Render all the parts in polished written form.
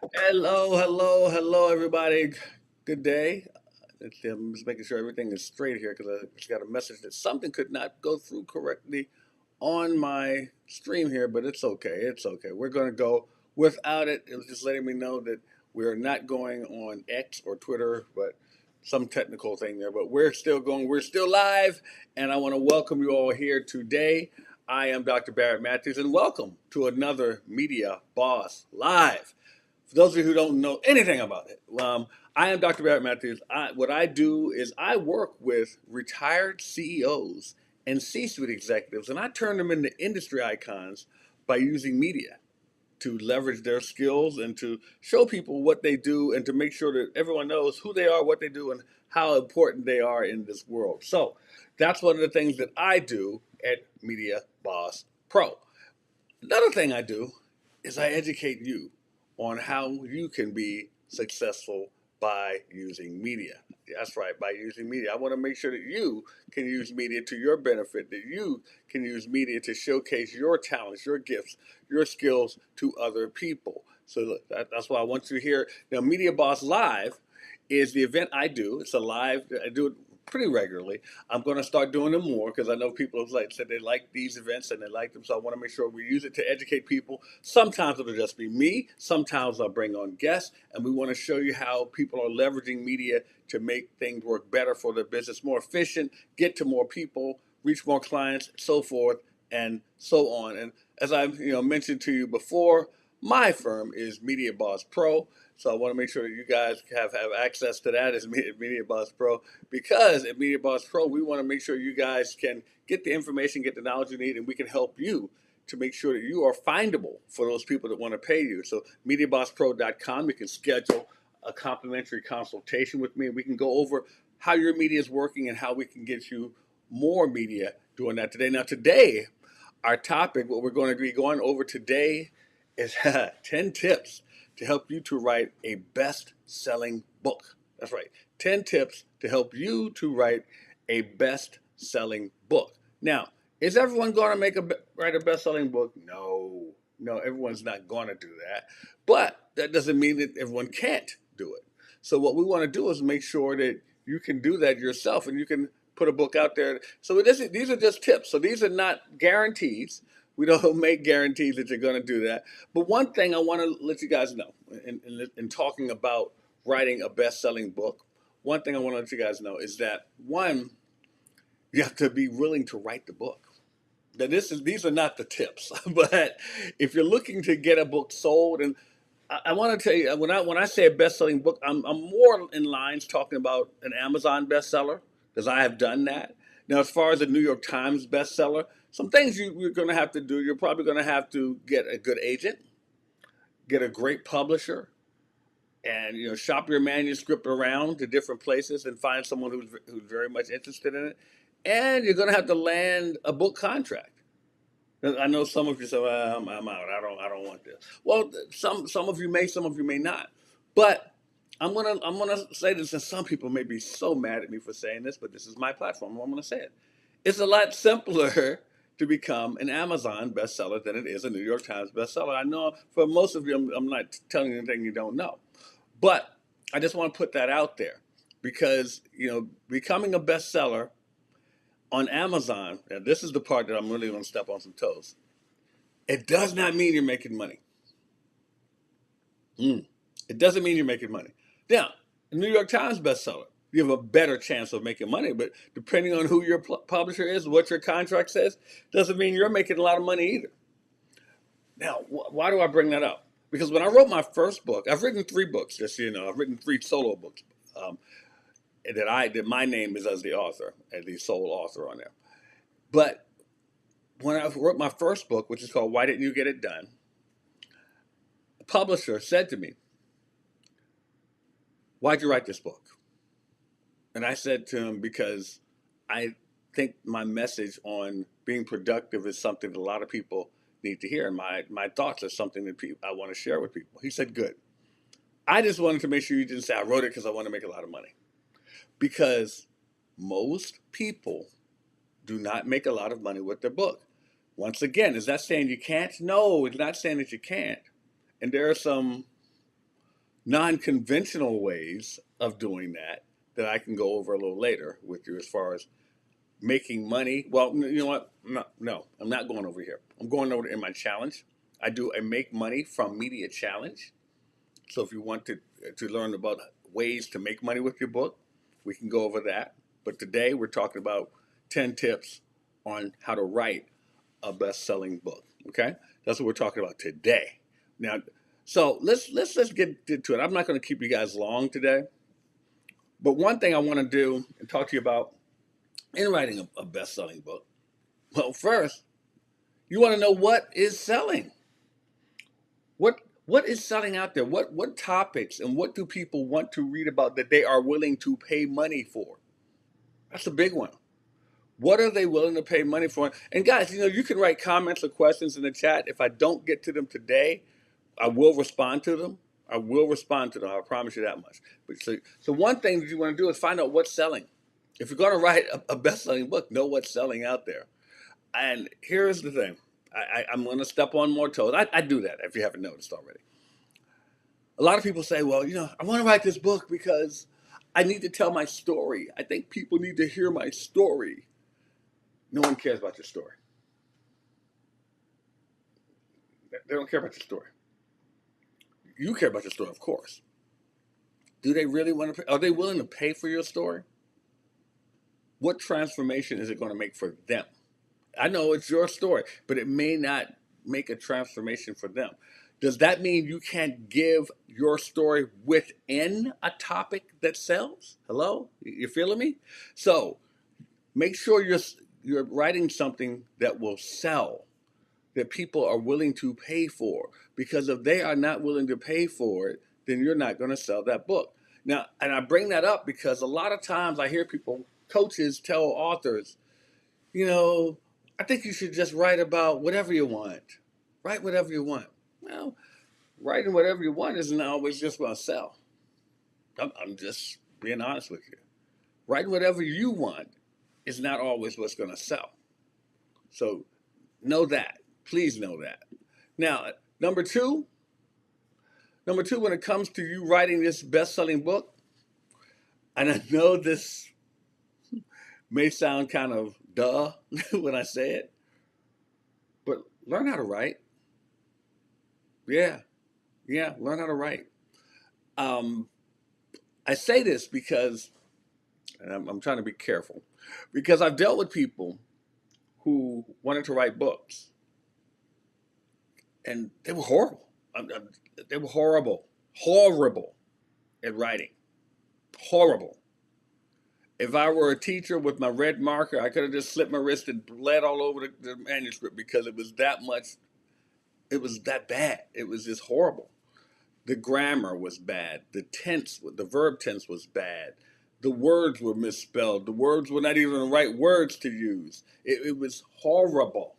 Hello, hello, hello, everybody. Good day. I'm just making sure everything is straight here because I just got a message that something could not go through correctly on my stream here, but it's okay. It's okay. We're going to go without it. It was just letting me know that we're not going on X or Twitter, but some technical thing there. But we're still going. We're still live, and I want to welcome you all here today. I am Dr. Barrett Matthews, and welcome to another Media Boss Live. For those of you who don't know anything about it, I am Dr. Barrett Matthews. What I do is I work with retired CEOs and C-suite executives, and I turn them into industry icons by using media to leverage their skills and to show people what they do and to make sure that everyone knows who they are, what they do, and how important they are in this world. So that's one of the things that I do at Media Boss Pro. Another thing I do is I educate you on how you can be successful by using media. That's right, by using media. I want to make sure that you can use media to your benefit, that you can use media to showcase your talents, your gifts, your skills to other people. So look, that's why I want you here. Now, Media Boss Live is the event I do. It's a live, I do it pretty regularly. I'm going to start doing them more because I know people have said they like these events and they like them. So I want to make sure we use it to educate people. Sometimes it'll just be me. Sometimes I'll bring on guests, and we want to show you how people are leveraging media to make things work better for their business, more efficient, get to more people, reach more clients, so forth and so on. And as I've mentioned to you before, my firm is Media Boss Pro. So I want to make sure that you guys have access to that as Media Boss Pro, because at Media Boss Pro, we want to make sure you guys can get the information, get the knowledge you need, and we can help you to make sure that you are findable for those people that want to pay you. So MediaBossPro.com, you can schedule a complimentary consultation with me, and we can go over how your media is working and how we can get you more media doing that today. Now, today, our topic, what we're going to be going over today, is 10 tips to help you to write a best-selling book. That's right, 10 tips to help you to write a best-selling book. Now, is everyone going to write a best-selling book? No, no, everyone's not going to do that. But that doesn't mean that everyone can't do it. So what we want to do is make sure that you can do that yourself, and you can put a book out there. So these are just tips. So these are not guarantees. We don't make guarantees that you're going to do that. But one thing I want to let you guys know in talking about writing a best-selling book, one thing I want to let you guys know is that, one, you have to be willing to write the book. Now, these are not the tips, but if you're looking to get a book sold, and I want to tell you, when I say a best-selling book, I'm more in lines talking about an Amazon bestseller, because I have done that. Now, as far as a New York Times bestseller, some things you're going to have to do. You're probably going to have to get a good agent, get a great publisher, and shop your manuscript around to different places and find someone who's very much interested in it. And you're going to have to land a book contract. I know some of you say, well, I'm out. I don't want this. Well, some of you may, some of you may not. But I'm gonna say this, and some people may be so mad at me for saying this, but this is my platform. I'm gonna say it. It's a lot simpler to become an Amazon bestseller than it is a New York Times bestseller. I know for most of you, I'm not telling you anything you don't know, but I just want to put that out there because becoming a bestseller on Amazon, and this is the part that I'm really going to step on some toes. It does not mean you're making money. It doesn't mean you're making money. Now, a New York Times bestseller, you have a better chance of making money, but depending on who your publisher is, what your contract says, doesn't mean you're making a lot of money either. Now, why do I bring that up? Because when I wrote my first book, I've written 3 books, just so you know. I've written 3 solo books um, that my name is as the author, as the sole author on there. But when I wrote my first book, which is called Why Didn't You Get It Done, the publisher said to me, "Why'd you write this book?" And I said to him, because I think my message on being productive is something that a lot of people need to hear. And my thoughts are something that I want to share with people. He said, "Good. I just wanted to make sure you didn't say I wrote it because I want to make a lot of money." Because most people do not make a lot of money with their book. Once again, is that saying you can't? No, it's not saying that you can't. And there are some non-conventional ways of doing that I can go over a little later with you as far as making money. Well, you know what? No, no, I'm not going over here. I'm going over in my challenge. I do a make money from media challenge. So if you want to learn about ways to make money with your book, we can go over that. But today we're talking about 10 tips on how to write a best-selling book. Okay, that's what we're talking about today. Now, so let's get into it. I'm not going to keep you guys long today, but one thing I want to do and talk to you about in writing a best-selling book. Well, first, you want to know what is selling. What is selling out there? What topics and what do people want to read about that they are willing to pay money for? That's a big one. What are they willing to pay money for? And guys, you can write comments or questions in the chat. If I don't get to them today, I will respond to them. I will respond to them. I promise you that much. But so one thing that you want to do is find out what's selling. If you're going to write a best-selling book, know what's selling out there. And here's the thing. I'm going to step on more toes. I do that if you haven't noticed already. A lot of people say, well, I want to write this book because I need to tell my story. I think people need to hear my story. No one cares about your story. They don't care about your story. You care about your story, of course. Do they really want to pay? Are they willing to pay for your story? What transformation is it going to make for them? I know it's your story, but it may not make a transformation for them. Does that mean you can't give your story within a topic that sells? Hello? You feeling me? So make sure you're writing something that will sell, that people are willing to pay for. Because if they are not willing to pay for it, then you're not going to sell that book. Now, and I bring that up because a lot of times I hear coaches tell authors, I think you should just write about whatever you want. Write whatever you want. Well, writing whatever you want isn't always just going to sell. I'm just being honest with you. Writing whatever you want is not always what's going to sell. So know that. Please know that. Now, number two, when it comes to you writing this best-selling book, and I know this may sound kind of duh when I say it, but learn how to write. Yeah, learn how to write. I say this because, and I'm trying to be careful, because I've dealt with people who wanted to write books, and they were horrible. They were horrible at writing. Horrible. If I were a teacher with my red marker, I could have just slit my wrist and bled all over the manuscript because it was that much, it was that bad. It was just horrible. The grammar was bad. The verb tense was bad. The words were misspelled. The words were not even the right words to use. It was horrible.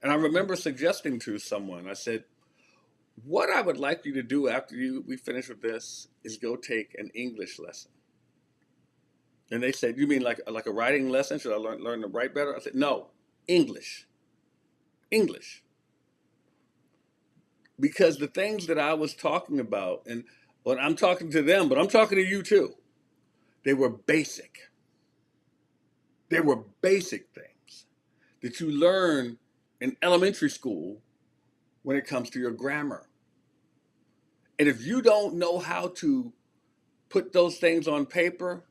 And I remember suggesting to someone, I said, what I would like you to do after we finish with this is go take an English lesson. And they said, you mean like a writing lesson? Should I learn to write better? I said, no, English. English. Because the things that I was talking about, and when I'm talking to them, but I'm talking to you too, they were basic. They were basic things that you learn in elementary school when it comes to your grammar. And if you don't know how to put those things on paper,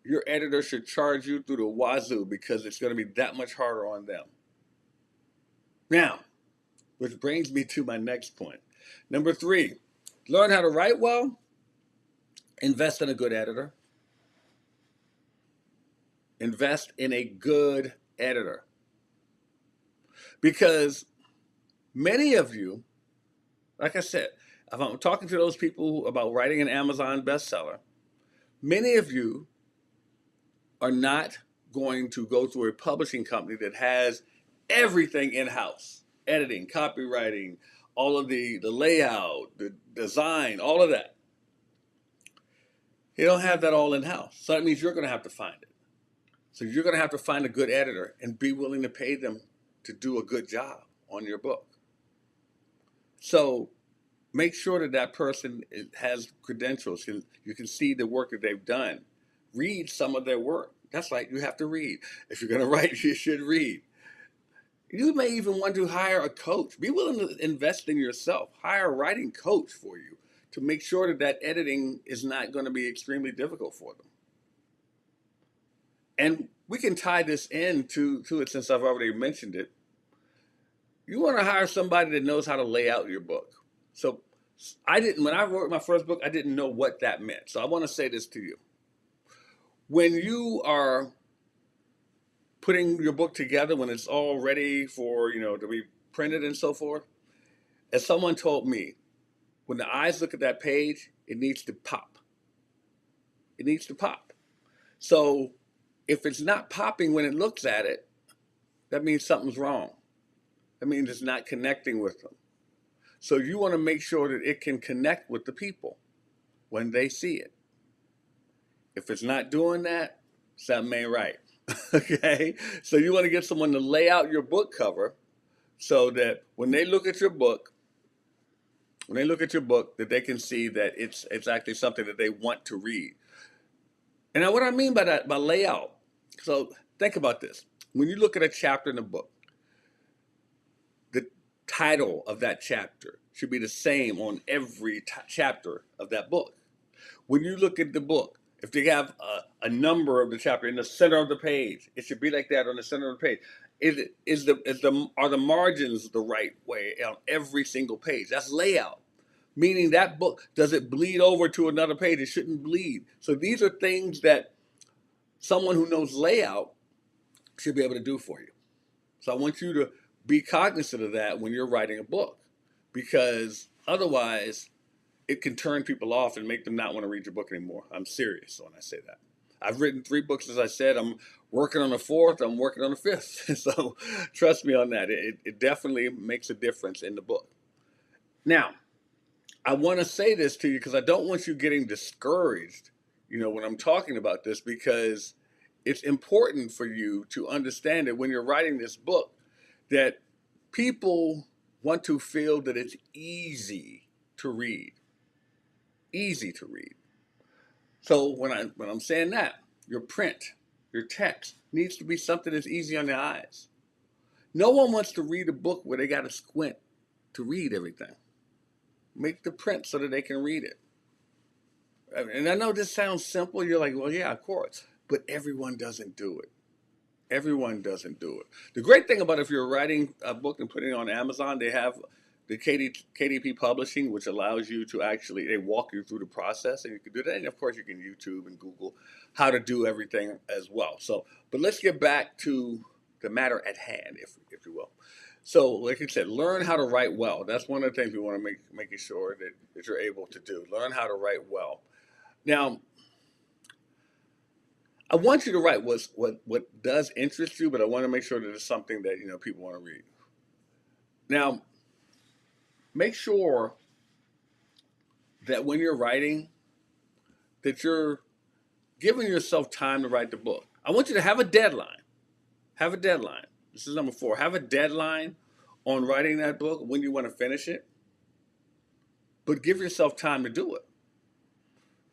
your editor should charge you through the wazoo because it's going to be that much harder on them. Now, which brings me to my next point. Number 3, learn how to write well, invest in a good editor. Invest in a good editor. Because many of you, like I said, if I'm talking to those people about writing an Amazon bestseller, many of you are not going to go through a publishing company that has everything in-house. Editing, copywriting, all of the layout, the design, all of that. You don't have that all in-house. So that means you're going to have to find it. So you're going to have to find a good editor and be willing to pay them to do a good job on your book. So make sure that that person has credentials. You can see the work that they've done. Read some of their work. That's right, you have to read. If you're going to write, you should read. You may even want to hire a coach. Be willing to invest in yourself. Hire a writing coach for you to make sure that that editing is not going to be extremely difficult for them. And we can tie this in to it since I've already mentioned it. You want to hire somebody that knows how to lay out your book. So I didn't, when I wrote my first book, I didn't know what that meant. So I want to say this to you. When you are putting your book together, when it's all ready for, to be printed and so forth, as someone told me, when the eyes look at that page, it needs to pop. It needs to pop. So if it's not popping when it looks at it, that means something's wrong. That means it's not connecting with them. So you want to make sure that it can connect with the people when they see it. If it's not doing that, something ain't right. Okay? So you want to get someone to lay out your book cover so that when they look at your book, that they can see that it's actually something that they want to read. And now what I mean by that, by layout, so think about this. When you look at a chapter in a book, the title of that chapter should be the same on every chapter of that book. When you look at the book, if they have a number of the chapter in the center of the page, it should be like that on the center of the page. Are the margins the right way on every single page? That's layout. Meaning that book, does it bleed over to another page? It shouldn't bleed. So these are things that someone who knows layout should be able to do for you. So I want you to be cognizant of that when you're writing a book, because otherwise it can turn people off and make them not want to read your book anymore. I'm serious when I say that. I've written 3 books, as I said. I'm working on the 4th. I'm working on the 5th. So trust me on that. It definitely makes a difference in the book. Now, I want to say this to you because I don't want you getting discouraged, when I'm talking about this, because it's important for you to understand that when you're writing this book, that people want to feel that it's easy to read. Easy to read. So when I'm saying that, your print, your text needs to be something that's easy on the eyes. No one wants to read a book where they got to squint to read everything. Make the print so that they can read it. And I know this sounds simple. You're like, well, yeah, of course. But everyone doesn't do it. Everyone doesn't do it. The great thing about if you're writing a book and putting it on Amazon, they have the KDP Publishing, which allows you to they walk you through the process, and you can do that. And of course, you can YouTube and Google how to do everything as well. So, but let's get back to the matter at hand, if you will. So, like I said, learn how to write well. That's one of the things we want to making sure that you're able to do. Learn how to write well. Now, I want you to write what does interest you, but I want to make sure that it's something that people want to read. Now, make sure that when you're writing, that you're giving yourself time to write the book. I want you to have a deadline. Have a deadline. This is number 4. Have a deadline on writing that book when you want to finish it, but give yourself time to do it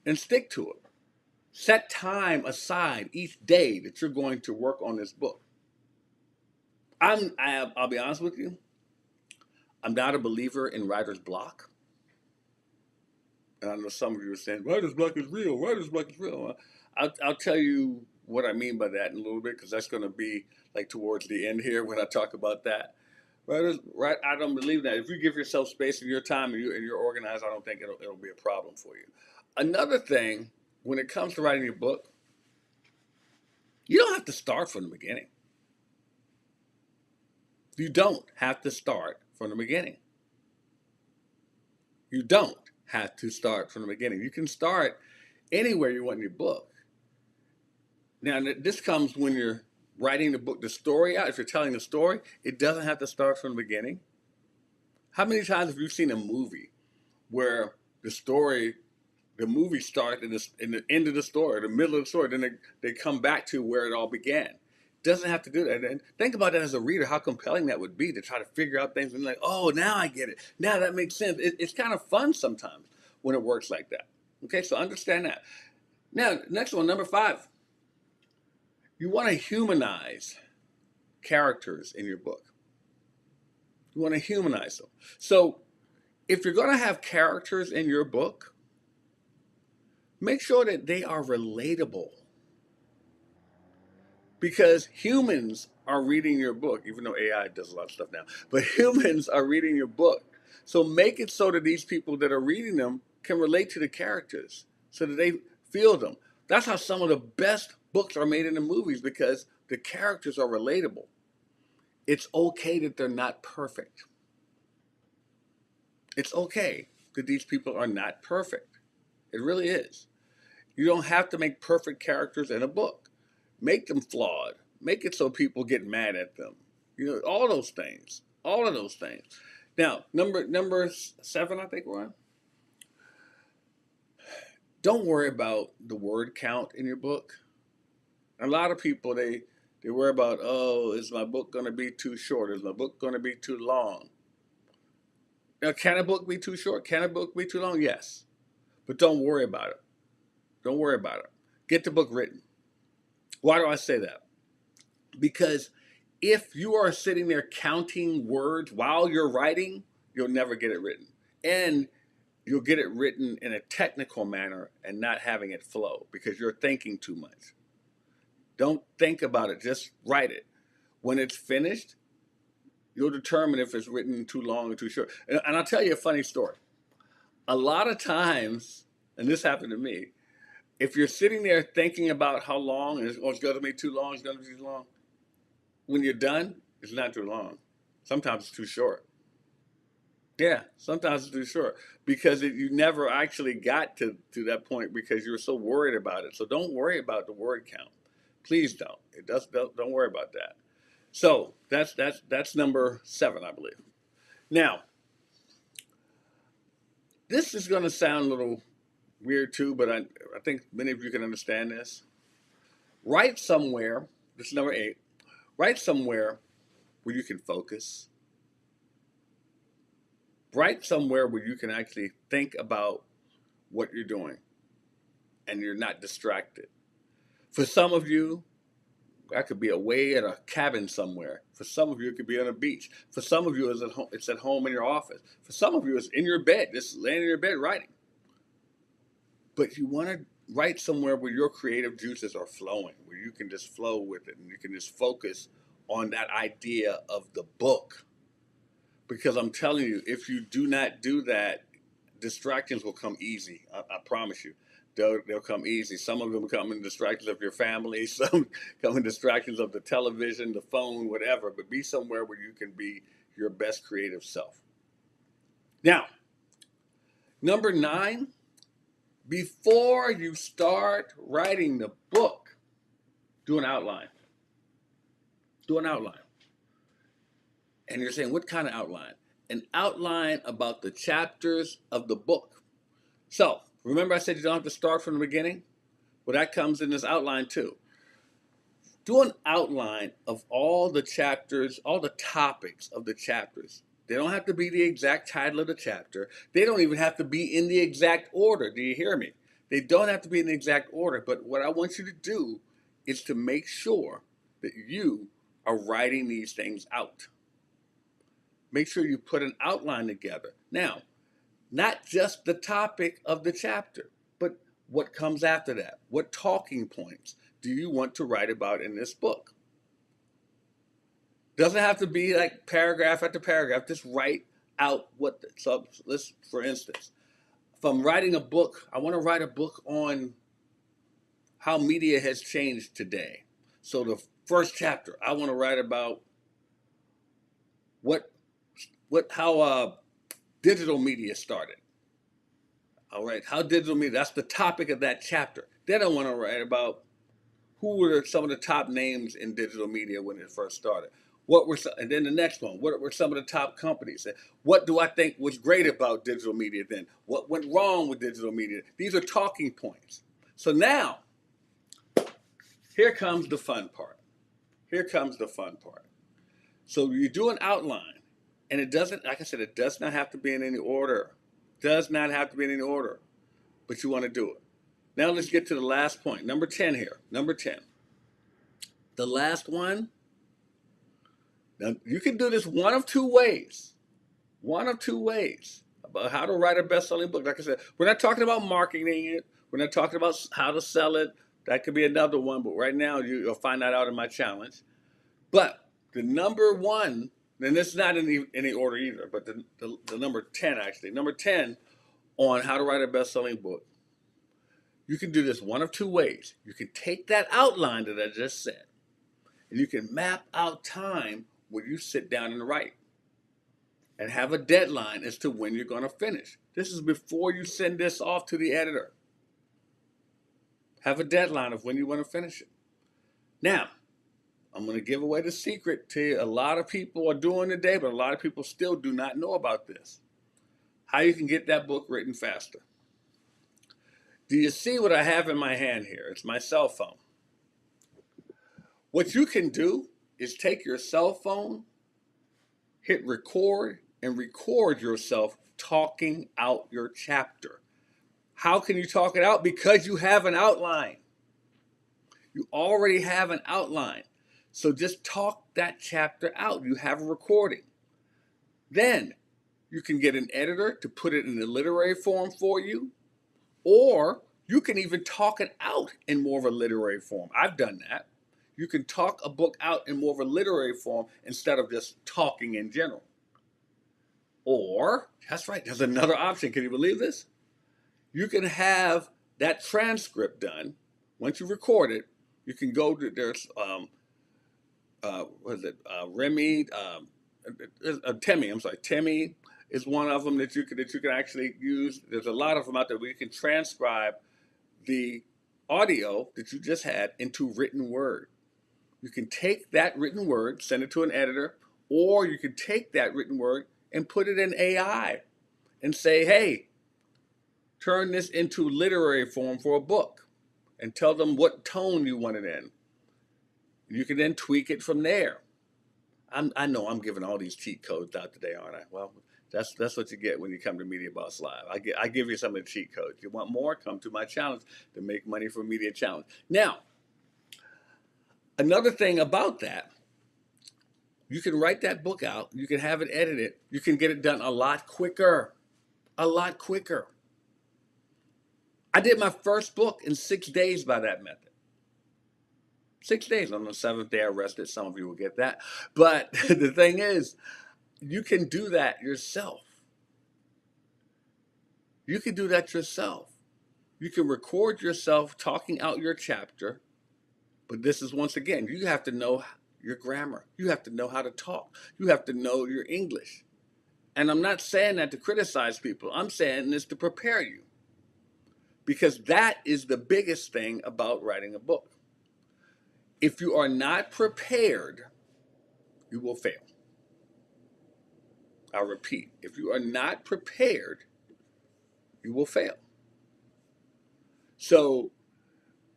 and stick to it. Set time aside each day that you're going to work on this book. I'll be honest with you. I'm not a believer in writer's block. And I know some of you are saying, writer's block is real. Writer's block is real. I'll tell you what I mean by that in a little bit, because that's going to be like towards the end here when I talk about that. I don't believe that. If you give yourself space in your time and you're organized, I don't think it'll be a problem for you. Another thing, when it comes to writing your book, you don't have to start from the beginning. You don't have to start from the beginning. You don't have to start from the beginning. You can start anywhere you want in your book. Now, this comes when you're writing the book, the story out. If you're telling a story, it doesn't have to start from the beginning. How many times have you seen a movie where the movie starts in the end of the story, the middle of the story, then they come back to where it all began? Doesn't have to do that. And think about that as a reader, how compelling that would be to try to figure out things and like, oh, now I get it. Now that makes sense. It's kind of fun sometimes when it works like that. Okay, so understand that. Now, next one, number 5. You want to humanize characters in your book. You want to humanize them. So if you're going to have characters in your book, make sure that they are relatable. Because humans are reading your book, even though AI does a lot of stuff now, but humans are reading your book. So make it so that these people that are reading them can relate to the characters so that they feel them. That's how some of the best books are made into movies, because the characters are relatable. It's okay that they're not perfect. It's okay that these people are not perfect. It really is. You don't have to make perfect characters in a book. Make them flawed. Make it so people get mad at them. You know, all those things. All of those things. Now, number 7, I think we're on. Don't worry about the word count in your book. A lot of people they worry about, oh, is my book going to be too short? Is my book going to be too long? Now, can a book be too short? Can a book be too long? Yes, but don't worry about it. Don't worry about it. Get the book written. Why do I say that? Because if you are sitting there counting words while you're writing, you'll never get it written. And you'll get it written in a technical manner and not having it flow because you're thinking too much. Don't think about it, just write it. When it's finished, you'll determine if it's written too long or too short. And I'll tell you a funny story. A lot of times, and this happened to me, if you're sitting there thinking about how long, and it's going to be too long, it's going to be too long, when you're done, it's not too long. Sometimes it's too short. Yeah, sometimes it's too short because you never actually got to that point because you were so worried about it. So don't worry about the word count. Please don't. Don't worry about that. So that's number 7, I believe. Now, this is going to sound a little weird too, but I think many of you can understand this. Write somewhere. This is number 8. Write somewhere where you can focus. Write somewhere where you can actually think about what you're doing and you're not distracted. For some of you, that could be away at a cabin somewhere. For some of you, it could be on a beach. For some of you, it's at home in your office. For some of you, it's in your bed, just laying in your bed writing. But you want to write somewhere where your creative juices are flowing, where you can just flow with it and you can just focus on that idea of the book. Because I'm telling you, if you do not do that, distractions will come easy. I promise you. They'll come easy. Some of them come in distractions of your family. Some come in distractions of the television, the phone, whatever. But be somewhere where you can be your best creative self. Now, number 9, before you start writing the book, do an outline. Do an outline. And you're saying, what kind of outline? An outline about the chapters of the book. So, remember I said you don't have to start from the beginning? Well, that comes in this outline too. Do an outline of all the chapters, all the topics of the chapters. They don't have to be the exact title of the chapter. They don't even have to be in the exact order. Do you hear me? They don't have to be in the exact order. But what I want you to do is to make sure that you are writing these things out. Make sure you put an outline together. Now, not just the topic of the chapter, but what comes after that. What talking points do you want to write about in this book? Doesn't have to be like paragraph after paragraph. Just write out what. So let's, for instance, if I'm writing a book, I want to write a book on how media has changed today. So the first chapter, I want to write about how digital media started. All right, how digital media, that's the topic of that chapter. Then I want to write about who were some of the top names in digital media when it first started. And then the next one, what were some of the top companies? What do I think was great about digital media then? What went wrong with digital media? These are talking points. So now, here comes the fun part. here comes the fun part. So you do an outline, and it doesn't, like I said, it does not have to be in any order. Does not have to be in any order, but you want to do it. Now let's get to the last point. Number 10 here. Number 10. The last one. Now you can do this one of two ways. One of two ways about how to write a best-selling book. Like I said, we're not talking about marketing it. We're not talking about how to sell it. That could be another one, but right now you'll find that out in my challenge. But the number one, and this is not in any order either, but the number 10 actually, number 10 on how to write a best-selling book. You can do this one of two ways. You can take that outline that I just said, and you can map out time where you sit down and write and have a deadline as to when you're going to finish. This is before you send this off to the editor. Have a deadline of when you want to finish it. Now, I'm going to give away the secret to you. A lot of people are doing today, but a lot of people still do not know about this. How you can get that book written faster. Do you see what I have in my hand here? It's my cell phone. What you can do is take your cell phone, hit record, and record yourself talking out your chapter. How can you talk it out? Because you have an outline. You already have an outline. So just talk that chapter out. You have a recording. Then you can get an editor to put it in a literary form for you, or you can even talk it out in more of a literary form. I've done that. You can talk a book out in more of a literary form instead of just talking in general. Or, that's right, there's another option. Can you believe this? You can have that transcript done. Once you record it, you can go to, there's, Remy, Temi, I'm sorry, Temi is one of them that you can actually use. There's a lot of them out there where you can transcribe the audio that you just had into written word. You can take that written word, send it to an editor, or you can take that written word and put it in AI and say, hey, turn this into literary form for a book, and tell them what tone you want it in. You can then tweak it from there. I know I'm giving all these cheat codes out today, aren't I? Well, that's what you get when you come to Media Boss Live. I give you some of the cheat codes. You want more? Come to my challenge to make money for Media Challenge. Now, another thing about that, you can write that book out. You can have it edited. You can get it done a lot quicker. A lot quicker. I did my first book in 6 days by that method. 6 days. On the 7th day I rested. Some of you will get that. But the thing is, you can do that yourself. You can do that yourself. You can record yourself talking out your chapter. But this is, once again, you have to know your grammar. You have to know how to talk. You have to know your English. And I'm not saying that to criticize people. I'm saying this to prepare you. Because that is the biggest thing about writing a book. If you are not prepared, you will fail. I'll repeat, if you are not prepared, you will fail. So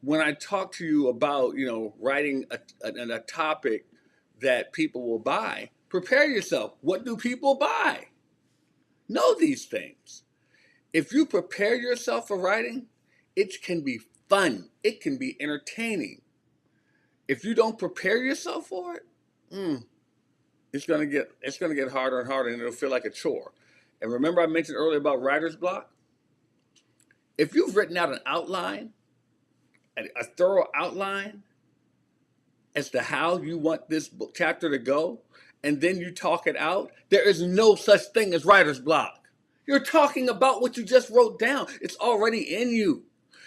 when I talk to you about, writing a topic that people will buy, prepare yourself. What do people buy? Know these things. If you prepare yourself for writing, it can be fun. It can be entertaining. If you don't prepare yourself for it, it's gonna get harder and harder, and it'll feel like a chore. And remember, I mentioned earlier about writer's block. If you've written out an outline, a thorough outline as to how you want this book chapter to go, and then you talk it out, there is no such thing as writer's block. You're talking about what you just wrote down. It's already in you.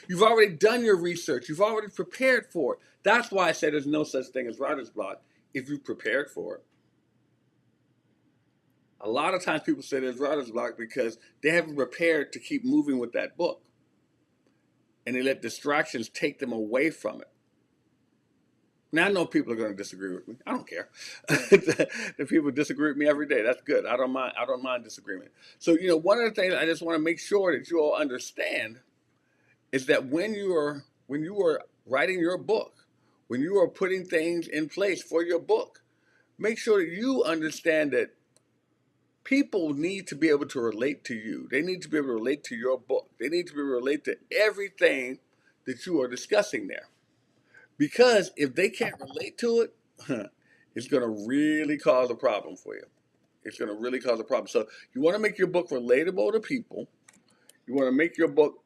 You've already done your research. You've already prepared for it. That's why I say there's no such thing as writer's block if you prepared for it. A lot of times people say there's writer's block because they haven't prepared to keep moving with that book. And they let distractions take them away from it. Now, I know people are going to disagree with me. I don't care. If people disagree with me every day, that's good. I don't mind disagreement. So, one of the things I just want to make sure that you all understand is that when you are writing your book, when you are putting things in place for your book, make sure that you understand that people need to be able to relate to you. They need to be able to relate to your book. They need to be able to relate to everything that you are discussing there. Because if they can't relate to it, it's going to really cause a problem for you. It's going to really cause a problem. So you want to make your book relatable to people. You want to make your book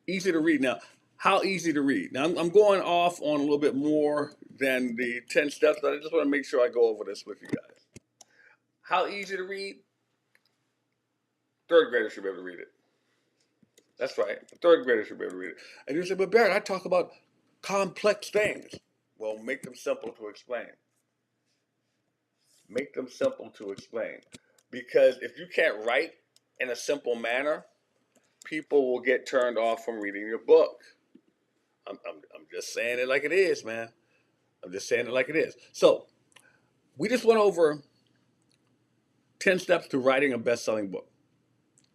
easy to read. Now, how easy to read? Now, I'm going off on a little bit more than the 10 steps, but I just want to make sure I go over this with you guys. How easy to read? Third graders should be able to read it. That's right. Third graders should be able to read it. And you say, but Barrett, I talk about complex things. Well, make them simple to explain. Make them simple to explain. Because if you can't write in a simple manner, people will get turned off from reading your book. I'm just saying it like it is, man. I'm just saying it like it is. So, we just went over 10 steps to writing a best-selling book,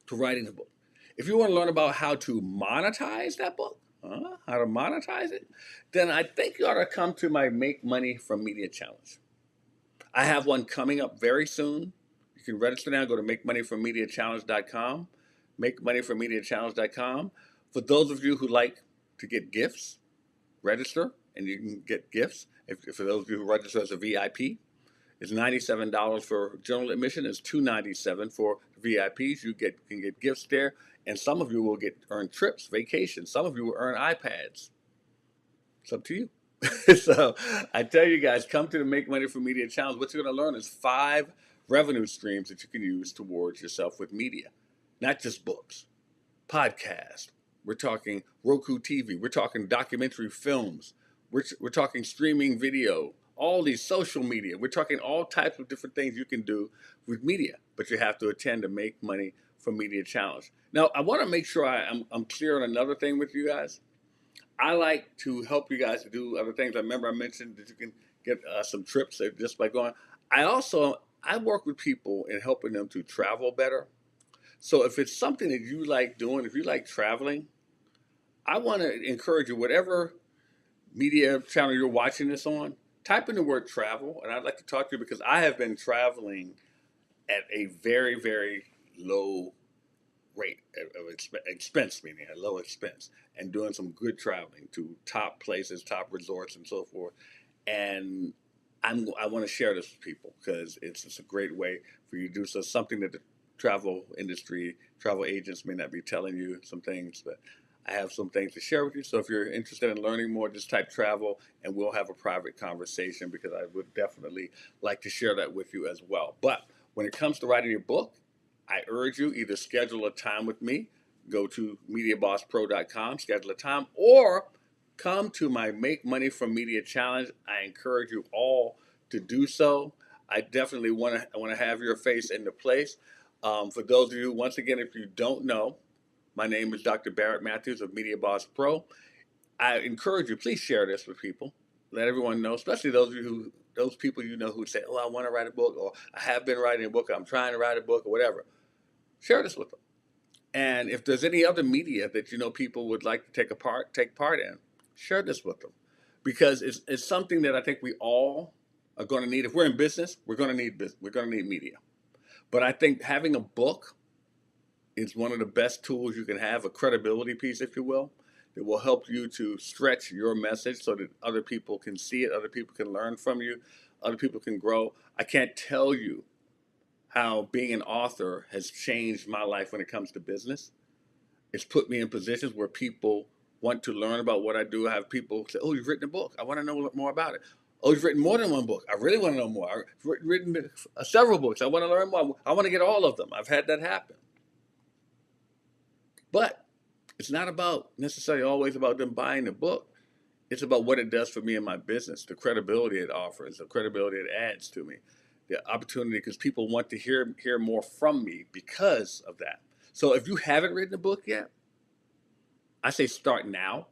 to writing a book. If you want to learn about how to monetize that book, how to monetize it, then I think you ought to come to my Make Money from Media Challenge. I have one coming up very soon. You can register now. Go to MakeMoneyFromMediaChallenge.com. MakeMoneyFromMediaChallenge.com. For those of you who like to get gifts, register and you can get gifts. For those of you who register as a VIP, it's $97 for general admission. It's $297 for VIPs. You can get gifts there, and some of you will earn trips, vacations. Some of you will earn iPads. It's up to you. So I tell you guys, come to the Make Money from Media Challenge. What you're going to learn is 5 revenue streams that you can use towards yourself with media, not just books, podcasts. We're talking Roku TV. We're talking documentary films. We're talking streaming video, all these social media. We're talking all types of different things you can do with media, but you have to attend to Make Money from Media Challenge. Now, I want to make sure I'm clear on another thing with you guys. I like to help you guys to do other things. I remember I mentioned that you can get some trips just by going. I work with people in helping them to travel better. So if it's something that you like doing, if you like traveling, I want to encourage you, whatever media channel you're watching this on, type in the word travel, and I'd like to talk to you because I have been traveling at a very, very low rate of expense, meaning a low expense, and doing some good traveling to top places, top resorts, and so forth. And I want to share this with people because it's a great way for you to do so. Something that the travel industry, travel agents may not be telling you some things, but I have some things to share with you. So if you're interested in learning more, just type travel and we'll have a private conversation because I would definitely like to share that with you as well. But when it comes to writing your book, I urge you either schedule a time with me, go to MediaBossPro.com, schedule a time, or come to my Make Money from Media Challenge. I encourage you all to do so. I definitely want to have your face in the place. For those of you, once again, if you don't know, my name is Dr. Barrett Matthews of Media Boss Pro. I encourage you, please share this with people. Let everyone know, especially those people you know who say, "Oh, I want to write a book," or "I have been writing a book," or "I'm trying to write a book," or whatever. Share this with them. And if there's any other media that you know people would like to take part in, share this with them, because it's something that I think we all are going to need. If we're in business, we're going to need business. We're going to need media. But I think having a book is one of the best tools you can have, a credibility piece, if you will, that will help you to stretch your message so that other people can see it, other people can learn from you, other people can grow. I can't tell you how being an author has changed my life when it comes to business. It's put me in positions where people want to learn about what I do. I have people say, "Oh, you've written a book. I want to know more about it." "Oh, you've written more than one book. I really want to know more. I've written several books. I want to learn more. I want to get all of them." I've had that happen. But it's not about necessarily always about them buying the book. It's about what it does for me and my business, the credibility it offers, the credibility it adds to me, the opportunity, because people want to hear more from me because of that. So if you haven't written a book yet, I say start now.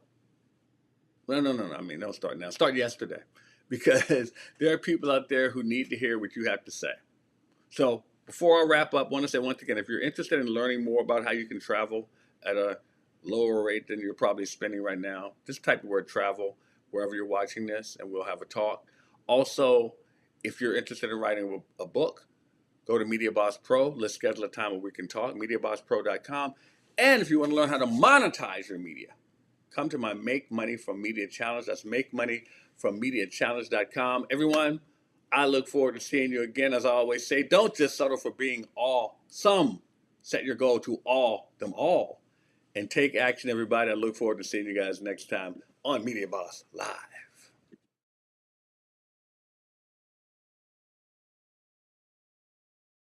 No. I mean, don't start now. Start yesterday, because there are people out there who need to hear what you have to say. So before I wrap up, I want to say once again, if you're interested in learning more about how you can travel at a lower rate than you're probably spending right now, just type the word travel wherever you're watching this, and we'll have a talk. Also, if you're interested in writing a book, go to Media Boss Pro. Let's schedule a time where we can talk, MediaBossPro.com. And if you want to learn how to monetize your media, come to my Make Money from Media Challenge. That's Make Money from MediaChallenge.com. Everyone, I look forward to seeing you again. As I always say, don't just settle for being awesome. Set your goal to all them all. And take action, everybody. I look forward to seeing you guys next time on Media Boss Live.